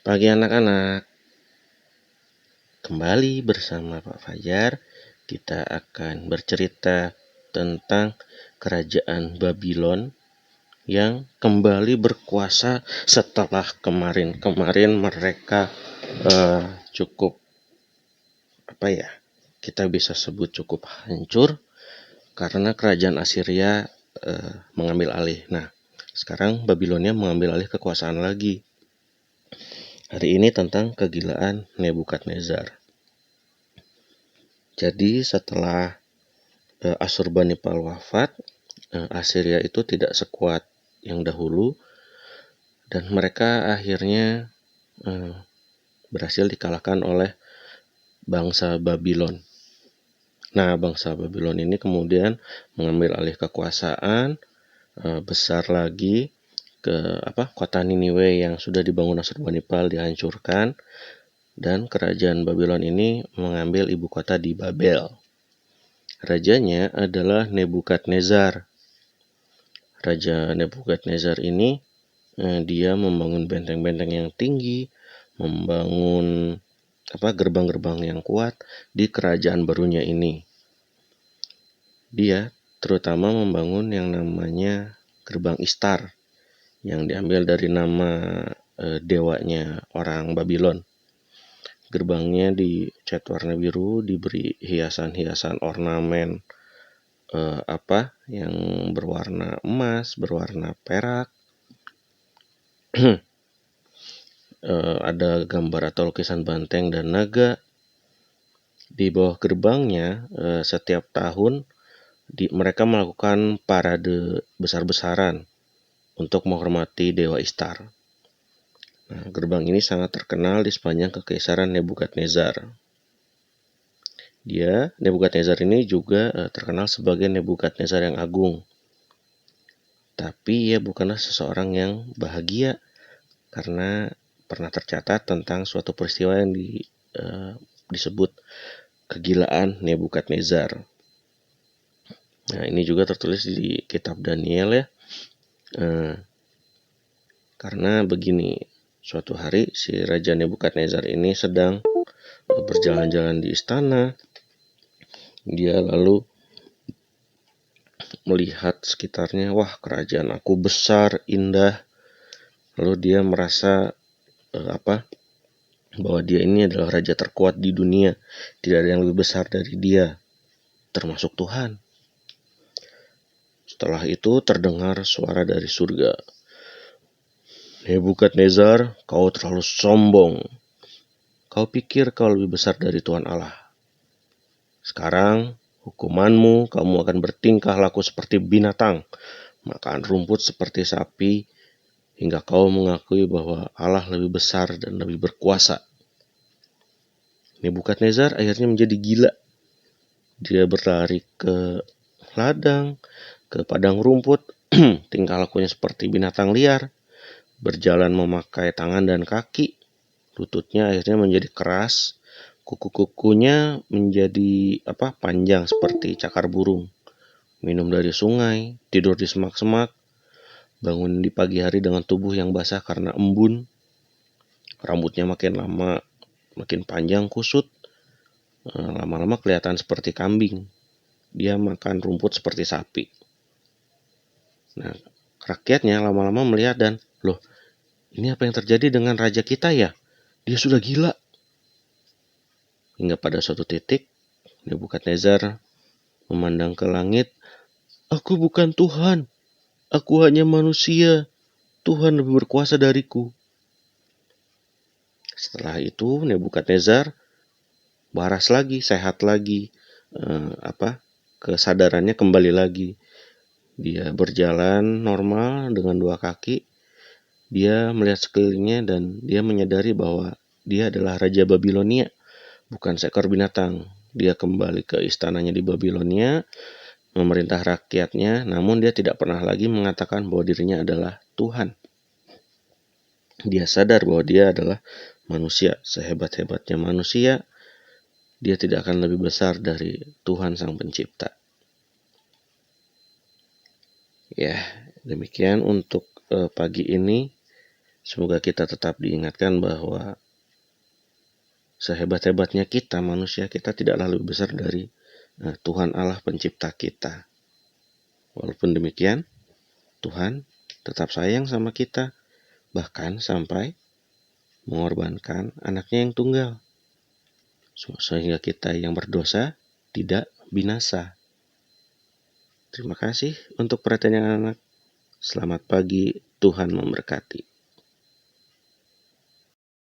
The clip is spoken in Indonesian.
Pagi anak-anak, kembali bersama Pak Fajar. Kita akan bercerita tentang kerajaan Babylon yang kembali berkuasa setelah kemarin mereka cukup kita bisa sebut cukup hancur karena kerajaan Assyria mengambil alih. Nah, sekarang Babilonia mengambil alih kekuasaan lagi. Hari ini tentang kegilaan Nebukadnezar. Jadi setelah Asurbanipal wafat, Assyria itu tidak sekuat yang dahulu dan mereka akhirnya berhasil dikalahkan oleh bangsa Babylon. Nah, bangsa Babylon ini kemudian mengambil alih kekuasaan, besar lagi ke kota Niniwe yang sudah dibangun Asurbanipal dihancurkan, dan kerajaan Babylon ini mengambil ibu kota di Babel. Rajanya adalah Nebukadnezar. Raja Nebukadnezar ini dia membangun benteng-benteng yang tinggi, membangun gerbang-gerbang yang kuat di kerajaan barunya ini. Dia terutama membangun yang namanya gerbang Istar yang diambil dari nama dewanya orang Babylon. Gerbangnya dicat warna biru, diberi hiasan-hiasan ornamen yang berwarna emas, berwarna perak. Ada gambar atau lukisan banteng dan naga. Di bawah gerbangnya setiap tahun mereka melakukan parade besar-besaran untuk menghormati Dewa Istar. Nah, gerbang ini sangat terkenal di sepanjang kekaisaran Nebukadnezar. Nebukadnezar ini juga terkenal sebagai Nebukadnezar yang agung. Tapi ia bukanlah seseorang yang bahagia karena pernah tercatat tentang suatu peristiwa yang disebut kegilaan Nebukadnezar. Nah, ini juga tertulis di kitab Daniel ya. Karena begini, suatu hari si Raja Nebukadnezar ini sedang berjalan-jalan di istana. Dia lalu melihat sekitarnya, wah kerajaan aku besar, indah. Lalu dia merasa bahwa dia ini adalah raja terkuat di dunia. Tidak ada yang lebih besar dari dia, termasuk Tuhan. Setelah itu terdengar suara dari surga. Nebukadnezar, kau terlalu sombong. Kau pikir kau lebih besar dari Tuhan Allah. Sekarang hukumanmu, kamu akan bertingkah laku seperti binatang, makan rumput seperti sapi, hingga kau mengakui bahwa Allah lebih besar dan lebih berkuasa. Nebukadnezar akhirnya menjadi gila. Dia berlari ke ladang, ke padang rumput, tingkah lakunya seperti binatang liar, berjalan memakai tangan dan kaki, lututnya akhirnya menjadi keras, kuku-kukunya menjadi panjang seperti cakar burung, minum dari sungai, tidur di semak-semak, bangun di pagi hari dengan tubuh yang basah karena embun, rambutnya makin lama makin panjang kusut, lama-lama kelihatan seperti kambing. Dia makan rumput seperti sapi. Nah, rakyatnya lama-lama melihat dan, loh, ini apa yang terjadi dengan raja kita ya? Dia sudah gila. Hingga pada suatu titik, Nebukadnezar memandang ke langit, aku bukan Tuhan, aku hanya manusia. Tuhan lebih berkuasa dariku. Setelah itu Nebukadnezar waras lagi, sehat lagi, kesadarannya kembali lagi. Dia berjalan normal dengan dua kaki. Dia melihat sekelilingnya dan dia menyadari bahwa dia adalah Raja Babilonia, bukan seekor binatang. Dia kembali ke istananya di Babilonia, memerintah rakyatnya, namun dia tidak pernah lagi mengatakan bahwa dirinya adalah Tuhan. Dia sadar bahwa dia adalah manusia. Sehebat-hebatnya manusia, dia tidak akan lebih besar dari Tuhan Sang Pencipta. Ya, demikian untuk pagi ini. Semoga kita tetap diingatkan bahwa sehebat-hebatnya kita manusia, kita tidaklah lebih besar dari Tuhan Allah pencipta kita. Walaupun demikian, Tuhan tetap sayang sama kita, bahkan sampai mengorbankan anaknya yang tunggal, sehingga kita yang berdosa tidak binasa. Terima kasih untuk perhatian anak. Selamat pagi, Tuhan memberkati.